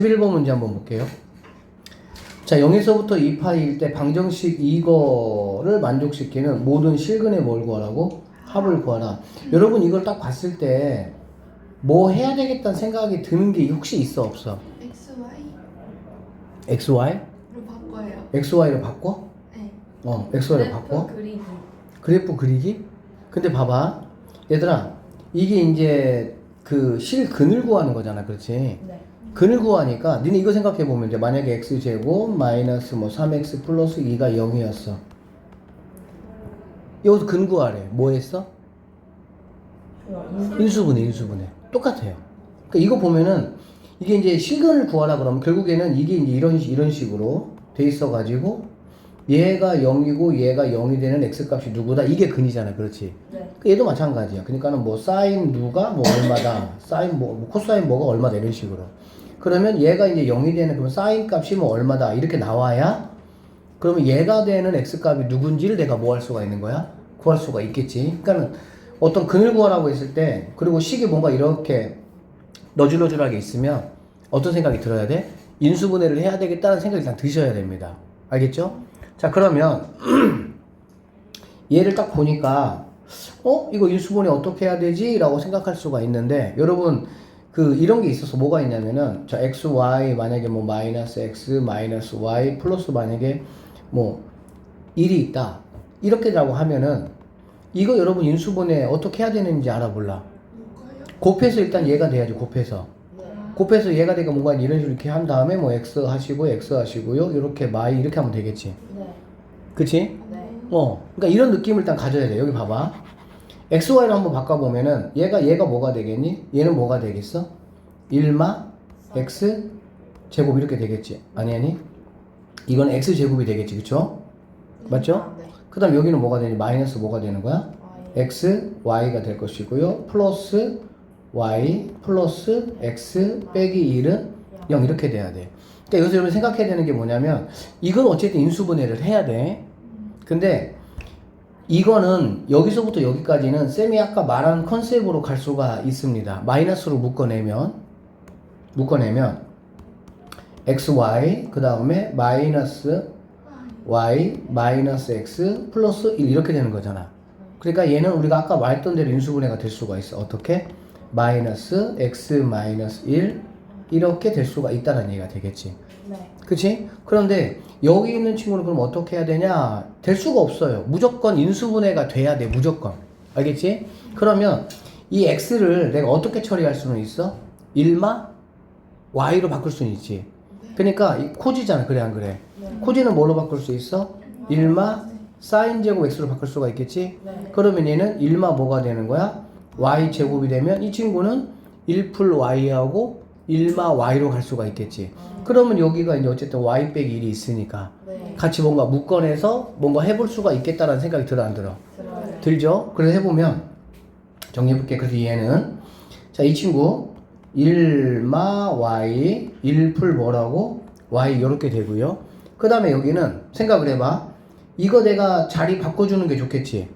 11번 문제 한번 볼게요. 자, 0에서부터 2파이일 때 방정식 이거를 만족시키는 모든 실근의 뭘 구하라고? 합을 구하라. 여러분 이걸 딱 봤을 때 뭐 해야 되겠다는 생각이 드는 게 혹시 있어 없어? XY? XY? 로 바꿔요. XY로 바꿔? 네. XY로 바꿔? 그리기. 그래프 그리기? 근데 봐봐. 얘들아, 이게 이제 그 실근을 구하는 거잖아. 그렇지? 네. 근을 구하니까 니네 이거 생각해 보면 이제 만약에 x제곱 마이너스 뭐 3x 플러스 2가 0이었어. 여기서 근 구하래. 뭐 했어? 인수분해. 똑같아요. 그러니까 이거 보면은 이게 이제 실근을 구하라 그러면 결국에는 이게 이제 이런 식으로 돼 있어 가지고 얘가 0이고 얘가 0이 되는 x값이 누구다? 이게 근이잖아. 그렇지? 네. 그러니까 얘도 마찬가지야. 그러니까는 뭐 사인 누가 뭐 얼마다, 사인 뭐 코사인 뭐가 얼마다 이런 식으로. 그러면 얘가 이제 0이 되는 그럼 사인 값이 뭐 얼마다 이렇게 나와야 그러면 얘가 되는 x 값이 누군지를 내가 뭐 할 수가 있는 거야? 구할 수가 있겠지. 그러니까는 어떤 근을 구하라고 했을 때 그리고 식이 뭔가 이렇게 너줄너줄하게 있으면 어떤 생각이 들어야 돼? 인수분해를 해야 되겠다는 생각이 일단 드셔야 됩니다. 알겠죠? 자, 그러면 얘를 딱 보니까 이거 인수분해 어떻게 해야 되지? 라고 생각할 수가 있는데 여러분 그 이런 게 있어서 뭐가 있냐면은 저 xy 만약에 뭐 마이너스 x 마이너스 y 플러스 만약에 뭐 1이 있다 이렇게라고 하면은 이거 여러분 인수분해 어떻게 해야 되는지 알아볼라. 뭐가요? 곱해서 일단 얘가 돼야지. 곱해서 얘가 되니까 뭔가 이런 식으로 이렇게 한 다음에 뭐 x 하시고요 이렇게 y 이렇게 하면 되겠지. 네. 그치? 네. 그러니까 이런 느낌을 일단 가져야 돼. 여기 봐봐. XY를 한번 바꿔보면은 얘가 뭐가 되겠니? 얘는 뭐가 되겠어? 1마 X 제곱 이렇게 되겠지. 아니? 이건 X 제곱이 되겠지. 그쵸? 맞죠? 네. 그 다음 여기는 뭐가 되니? 마이너스 뭐가 되는 거야? Y. X, Y가 될 것이고요. 플러스 Y 플러스 X 빼기 1은 0 이렇게 돼야 돼. 그러니까 여기서 여러분 생각해야 되는 게 뭐냐면 이건 어쨌든 인수분해를 해야 돼. 근데 이거는 여기서부터 여기까지는 쌤이 아까 말한 컨셉으로 갈 수가 있습니다. 마이너스로 묶어내면 xy 그 다음에 마이너스 y 마이너스 x 플러스 1 이렇게 되는 거잖아. 그러니까 얘는 우리가 아까 말했던 대로 인수분해가 될 수가 있어. 어떻게? 마이너스 x 마이너스 1 이렇게 될 수가 있다는 얘기가 되겠지. 네. 그치? 그런데 여기 있는 친구는 그럼 어떻게 해야 되냐? 될 수가 없어요. 무조건 인수분해가 돼야 돼. 무조건. 알겠지? 그러면 이 x를 내가 어떻게 처리할 수는 있어? 1마 y로 바꿀 수는 있지. 그러니까 이 코지잖아. 그래 안 그래? 네. 코지는 뭘로 바꿀 수 있어? 1마 사인 제곱 x로 바꿀 수가 있겠지? 네. 그러면 얘는 1마 뭐가 되는 거야? y 제곱이 되면 이 친구는 1풀 y하고 1마 y로 갈 수가 있겠지. 그러면 여기가 이제 어쨌든 y 빼기 1이 있으니까 네. 같이 뭔가 묶어내서 뭔가 해볼 수가 있겠다라는 생각이 들어 안 들어? 들어요. 들죠? 그래서 해보면 정리해볼게. 그래서 얘는 자, 이 친구 1마 y 1풀 뭐라고? y 이렇게 되고요. 그 다음에 여기는 생각을 해봐. 이거 내가 자리 바꿔주는 게 좋겠지.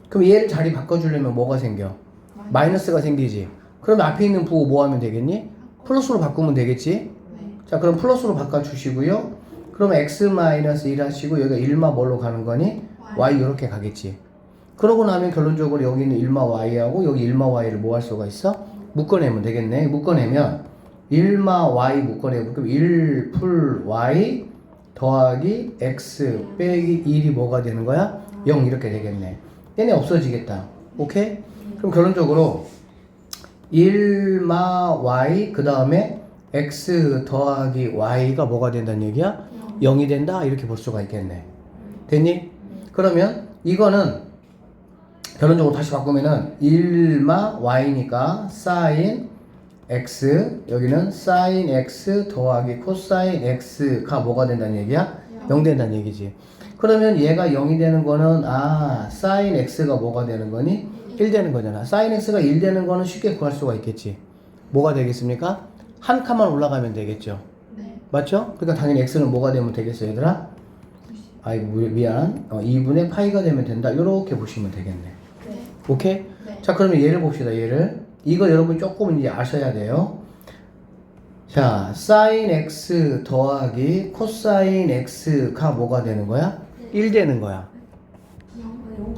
그럼 얘를 자리 바꿔주려면 뭐가 생겨? 마이너스가 생기지. 그럼 앞에 있는 부호 뭐 하면 되겠니? 플러스로 바꾸면 되겠지. 네. 자, 그럼 플러스로 바꿔주시고요. 그러면 x-1 하시고 여기가 1마 뭘로 가는 거니? y 이렇게 가겠지. 그러고 나면 결론적으로 여기 있는 1마 y하고 여기 1마 y를 뭐 할 수가 있어? 묶어내면 되겠네. 묶어내면 1마 y 묶어내면 그럼 1풀 y 더하기 x 빼기 1이 뭐가 되는 거야? 0 이렇게 되겠네. 얘네 없어지겠다. 오케이? 그럼 결론적으로 1마 y 그 다음에 x 더하기 y가 뭐가 된다는 얘기야? 0이 된다 이렇게 볼 수가 있겠네. 됐니? 그러면 이거는 결론적으로 다시 바꾸면은 1마 y니까 sin x 여기는 sin x 더하기 코사인 x가 뭐가 된다는 얘기야? 0 된다는 얘기지. 그러면 얘가 0이 되는 거는 sin x가 뭐가 되는 거니? 1 되는 거잖아. sin x가 1 되는 거는 쉽게 구할 수가 있겠지. 뭐가 되겠습니까? 한 칸만 올라가면 되겠죠. 네. 맞죠? 그러니까 당연히 x는 뭐가 되면 되겠어, 얘들아? 아이고 미안. 2분의 파이가 되면 된다. 이렇게 보시면 되겠네. 네. 오케이? 네. 자, 그러면 얘를 봅시다. 얘를. 이거 여러분 조금 이제 아셔야 돼요. 자, 사인 x 더하기 코사인 x가 뭐가 되는 거야? 1 되는 거야.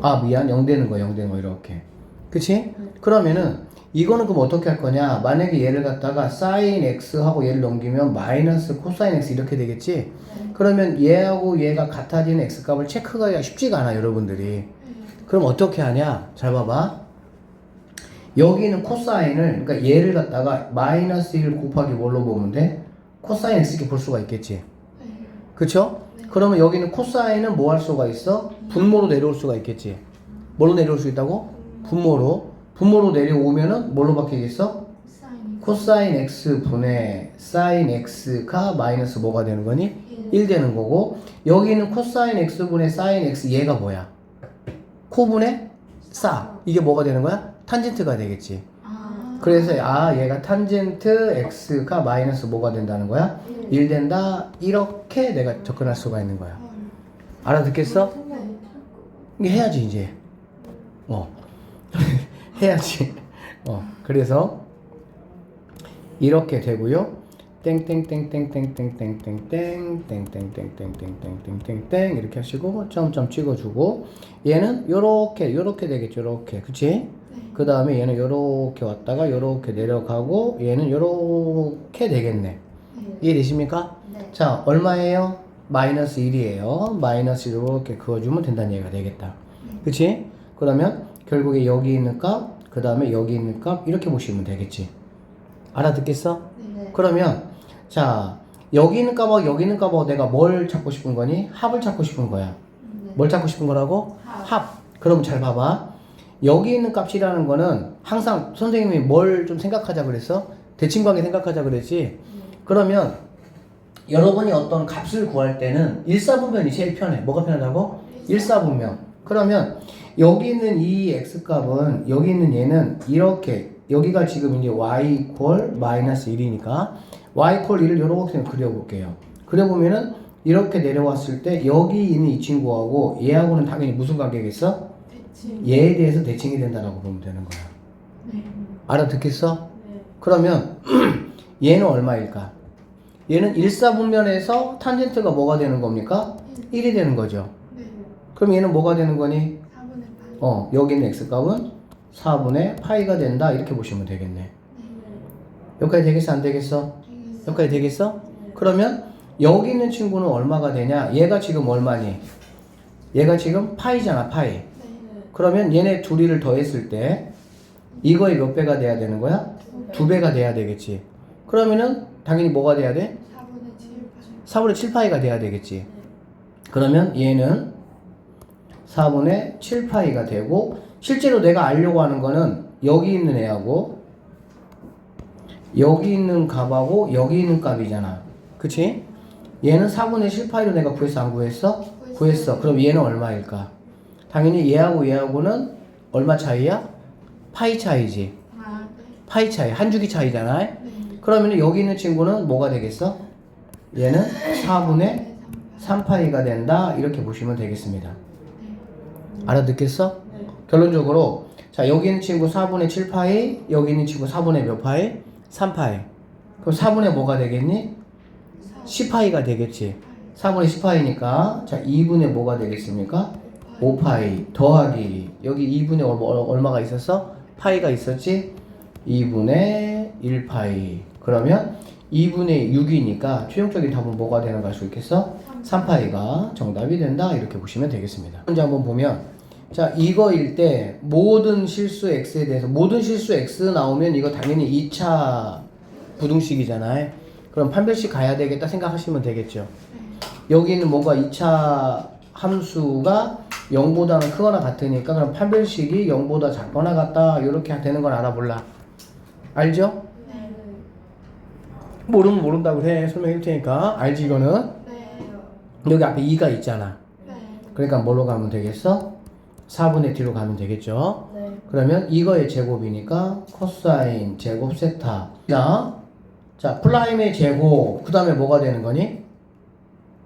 아, 미안. 0 되는 거야. 0 되는 거 이렇게. 그치? 그러면은 이거는 그럼 어떻게 할 거냐? 만약에 얘를 갖다가 사인 x하고 얘를 넘기면 마이너스 코사인 x 이렇게 되겠지? 그러면 얘하고 얘가 같아지는 x값을 체크가 쉽지가 않아, 여러분들이. 그럼 어떻게 하냐? 잘 봐봐. 여기는 코사인을, 그러니까 얘를 갖다가 마이너스 1 곱하기 뭘로 보면 돼? 코사인 x 이렇게 볼 수가 있겠지? 그쵸? 그러면 여기는 코사인은 뭐 할 수가 있어? 분모로 내려올 수가 있겠지? 뭘로 내려올 수 있다고? 분모로. 분모로 내려오면은 뭘로 바뀌겠어? 코사인 x 분의 사인 x가 마이너스 뭐가 되는 거니? 1 되는 거고, 여기는 코사인 x 분의 사인 x 얘가 뭐야? 코분의 사. 이게 뭐가 되는 거야? 탄젠트가 되겠지. 그래서 얘가 탄젠트 x가 마이너스 뭐가 된다는 거야? 1 된다. 이렇게 내가 접근할 수가 있는 거야. 알아듣겠어? 이게 해야지 이제. 해야지. 그래서 이렇게 되고요. 땡땡땡땡땡땡땡땡땡땡땡땡땡땡땡땡땡 이렇게 하시고 점점 찍어주고, 얘는 요렇게 되겠죠. 요렇게. 그치? 그 다음에 얘는 요렇게 왔다가 요렇게 내려가고, 얘는 요렇게 되겠네. 이해되십니까? 자, 얼마예요? 마이너스 1이에요. 마이너스 이렇게 그어주면 된다는 얘기가 되겠다. 그치? 그러면 결국에 여기 있는 값, 그 다음에 여기 있는 값 이렇게 보시면 되겠지. 알아듣겠어? 네. 그러면 자, 여기 있는 값하고 여기 있는 값하고 내가 뭘 찾고 싶은 거니? 합을 찾고 싶은 거야. 네. 뭘 찾고 싶은 거라고? 합. 그럼 잘 봐봐. 여기 있는 값이라는 거는 항상 선생님이 뭘 좀 생각하자 그랬어? 대칭관계 생각하자 그랬지? 그러면 여러분이 어떤 값을 구할 때는 일사분면이 제일 편해. 뭐가 편하다고? 일사분면. 그러면 여기 있는 이 x값은, 여기 있는 얘는 이렇게, 여기가 지금 이제 y 이퀄 마이너스 1이니까 y 이퀄 1을 이렇게 그려볼게요. 그려보면은 이렇게 내려왔을 때 여기 있는 이 친구하고 얘하고는 당연히 무슨 관계겠어? 대칭. 얘에 대해서 대칭이 된다라고 보면 되는 거야. 네. 알아듣겠어? 네. 그러면 얘는 얼마일까? 얘는 일사분면에서 탄젠트가 뭐가 되는 겁니까? 1이 되는 거죠. 네. 그럼 얘는 뭐가 되는 거니? 4분의 파이. 여기 있는 x값은 4분의 파이가 된다. 이렇게 보시면 되겠네. 네. 여기까지 되겠어? 안 되겠어? 여기까지 되겠어? 네. 그러면 여기 있는 친구는 얼마가 되냐? 얘가 지금 얼마니? 얘가 지금 파이잖아, 파이. 네. 그러면 얘네 둘이를 더했을 때 이거의 몇 배가 돼야 되는 거야? 2배가 돼야 되겠지. 그러면은 당연히 뭐가 돼야 돼? 4분의 7파이가 돼야 되겠지. 그러면 얘는 4분의 7파이가 되고, 실제로 내가 알려고 하는 거는 여기 있는 애하고 여기 있는 값하고 여기 있는 값이잖아. 그치? 얘는 4분의 7파이로 내가 구했어? 안 구했어? 구했어. 그럼 얘는 얼마일까? 당연히 얘하고 얘하고는 얼마 차이야? 파이 차이지. 파이 차이. 한 주기 차이잖아. 그러면 여기 있는 친구는 뭐가 되겠어? 얘는 4분의 3파이가 된다. 이렇게 보시면 되겠습니다. 알아듣겠어? 결론적으로 자, 여기 있는 친구 4분의 7파이, 여기 있는 친구 4분의 몇 파이? 3파이. 그럼 4분의 뭐가 되겠니? 10파이가 되겠지. 4분의 10파이니까 자, 2분의 뭐가 되겠습니까? 5파이 더하기 여기 2분의 얼마가 있었어? 파이가 있었지? 2분의 1파이. 그러면 2분의 6이니까 최종적인 답은 뭐가 되는 걸 수 있겠어? 3파이가 정답이 된다. 이렇게 보시면 되겠습니다. 먼저 한번 보면 자, 이거일 때 모든 실수 x에 대해서 모든 실수 x 나오면 이거 당연히 2차 부등식이잖아요. 그럼 판별식 가야 되겠다 생각하시면 되겠죠. 여기는 뭐가 2차 함수가 0보다는 크거나 같으니까 그럼 판별식이 0보다 작거나 같다 이렇게 되는 걸 알아볼라. 알죠? 네. 모르면 모른다고 해. 설명해 줄 테니까. 알지 이거는? 네. 여기 앞에 2가 있잖아. 네. 그러니까 뭘로 가면 되겠어? 4분의 t로 가면 되겠죠? 네. 그러면 이거의 제곱이니까 코사인 제곱 세타. 자, 플라임의 제곱. 그 다음에 뭐가 되는 거니?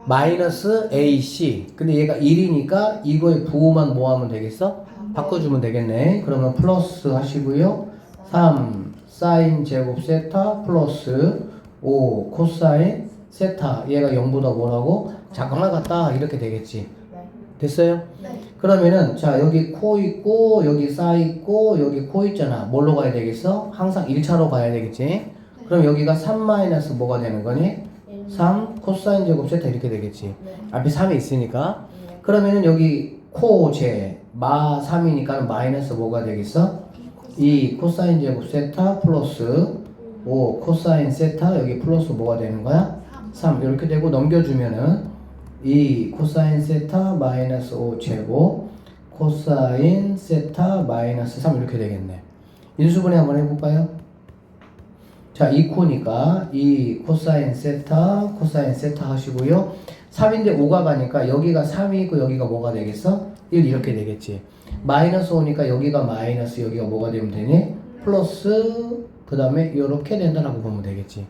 마이너스 AC. 근데 얘가 1이니까 이거의 부호만 뭐 하면 되겠어? 바꿔주면 되겠네. 그러면 플러스 하시고요. 3 사인 제곱 세타 플러스 5 코사인 세타 얘가 0보다 뭐라고? 작거나 같다 이렇게 되겠지. 네. 됐어요? 네. 그러면은 자 여기 코 있고 여기 싸 있고 여기 코 있잖아. 뭘로 가야 되겠어? 항상 1차로 가야 되겠지. 그럼 여기가 3 마이너스 뭐가 되는 거니? 3 코사인 제곱 세타 이렇게 되겠지. 네. 앞에 3이 있으니까. 네. 그러면은 여기 코제 마 3이니까 마이너스 뭐가 되겠어? 2 코사인 제곱 세타 플러스 5 코사인 세타 여기 플러스 뭐가 되는 거야? 3 이렇게 되고 넘겨주면은 2 코사인 세타 마이너스 5 제곱 코사인 세타 마이너스 3 이렇게 되겠네. 인수분해 한번 해볼까요? 자 2코니까 2 코사인 세타 하시고요. 3인데 5가 가니까 여기가 3이 있고 여기가 뭐가 되겠어? 1 이렇게 되겠지. 마이너스 5니까 여기가 마이너스 여기가 뭐가 되면 되니? 플러스 그 다음에 이렇게 된다라고 보면 되겠지.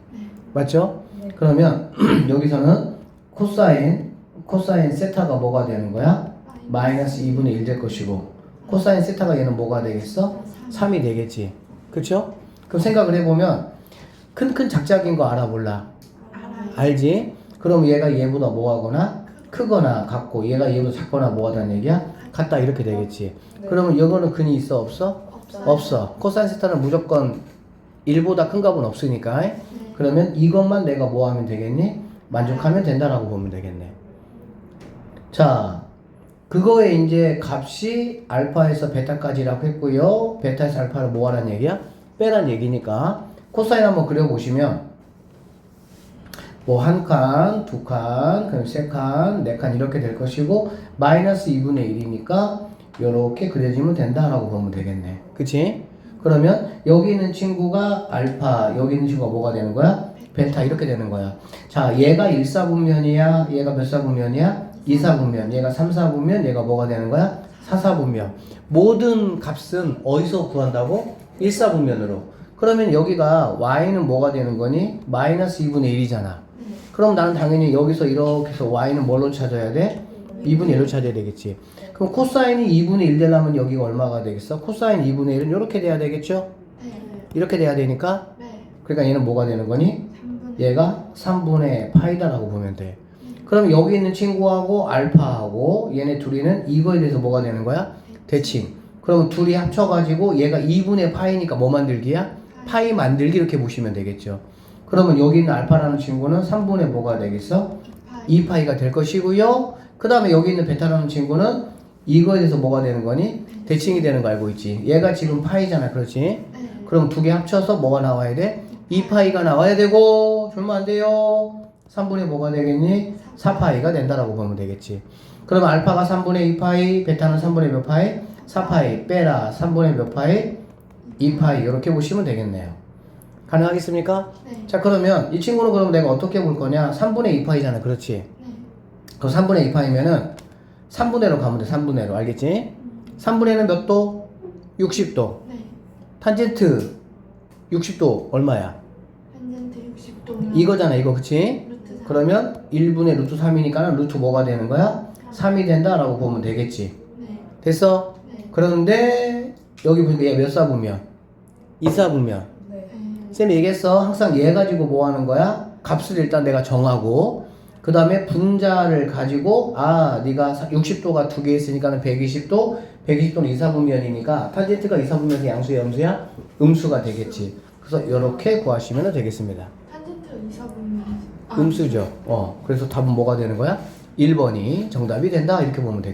맞죠? 네. 그러면 여기서는 코사인 세타가 뭐가 되는 거야? 마이너스 2분의 1 될 것이고 코사인 세타가 얘는 뭐가 되겠어? 3이 되겠지. 그쵸? 그럼 생각을 해보면 큰 작작인 거 알아 몰라? 알지? 그럼 얘가 얘보다 뭐하거나 크거나 같고 얘가 얘보다 작거나 뭐하다는 얘기야? 같다 이렇게 되겠지. 네. 그러면 이거는 근이 있어 없어? 없어요. 없어. 코사인 세타는 무조건 1보다 큰 값은 없으니까. 네. 그러면 이것만 내가 뭐 하면 되겠니? 만족하면 된다라고 보면 되겠네. 자, 그거에 이제 값이 알파에서 베타까지라고 했고요. 베타에서 알파를 뭐 하라는 얘기야? 빼란 얘기니까 코사인 한번 그려보시면 뭐 한 칸, 두 칸, 그럼 세 칸, 네 칸 이렇게 될 것이고 마이너스 2분의 1이니까 이렇게 그려지면 된다라고 보면 되겠네. 그치? 그러면 여기 있는 친구가 알파, 여기 있는 친구가 뭐가 되는 거야? 베타 이렇게 되는 거야. 자, 얘가 1사분면이야? 얘가 몇 사분면이야? 2사분면. 얘가 3사분면, 얘가 뭐가 되는 거야? 4사분면. 모든 값은 어디서 구한다고? 1사분면으로. 그러면 여기가 y는 뭐가 되는 거니? 마이너스 2분의 1이잖아. 그럼 나는 당연히 여기서 이렇게 해서 y는 뭘로 찾아야 돼? 2분의 1로 찾아야 되겠지. 그럼 코사인이 2분의 1 되려면 여기가 얼마가 되겠어? 코사인 2분의 1은 이렇게 돼야 되겠죠? 네. 이렇게 돼야 되니까 네. 그러니까 얘는 뭐가 되는 거니? 3분. 얘가 3분의 파이다라고 보면 돼. 그럼 여기 있는 친구하고 알파하고 얘네 둘이는 이거에 대해서 뭐가 되는 거야? 대칭. 그럼 둘이 합쳐가지고 얘가 2분의 파이니까 뭐 만들기야? 파이 만들기 이렇게 보시면 되겠죠. 그러면 여기 있는 알파라는 친구는 3분의 뭐가 되겠어? 2파이가 될 것이고요. 그 다음에 여기 있는 베타라는 친구는 이거에 대해서 뭐가 되는 거니? 대칭이 되는 거 알고 있지. 얘가 지금 파이잖아. 그렇지? 네. 그럼 두 개 합쳐서 뭐가 나와야 돼? 2파이가 나와야 되고 졸면 안 돼요. 3분의 뭐가 되겠니? 4파이가 된다라고 보면 되겠지. 그럼 알파가 3분의 2파이, 베타는 3분의 몇 파이? 4파이 빼라 3분의 몇 파이? 2파이 이렇게 보시면 되겠네요. 가능하겠습니까? 네. 자 그러면 이 친구는 그럼 내가 어떻게 볼 거냐? 3분의 2파이잖아. 그렇지? 네. 그럼 3분의 2파이면은 3분의로 가면 돼. 3분의로 알겠지? 3분의는 몇 도? 60도. 네. 탄젠트 60도 얼마야? 탄젠트 60도면 이거잖아 이거 그치? 루트 3. 그러면 1분의 루트 3이니까 루트 뭐가 되는 거야? 3이 된다라고 보면 되겠지. 네. 됐어? 네. 그런데 여기 보니까 얘 몇 사분면? 2사분면. 네. 쌤이 얘기했어. 항상 얘 가지고 뭐 하는 거야? 값을 일단 내가 정하고 그 다음에 분자를 가지고 네가 60도가 두 개 있으니까 120도 120도는 2사분면이니까 탄젠트가 2사분면에서 양수야 음수야? 음수가 되겠지. 그래서 이렇게 구하시면 되겠습니다. 탄젠트 2사분면 음수죠. 그래서 답은 뭐가 되는 거야? 1번이 정답이 된다 이렇게 보면 되겠다.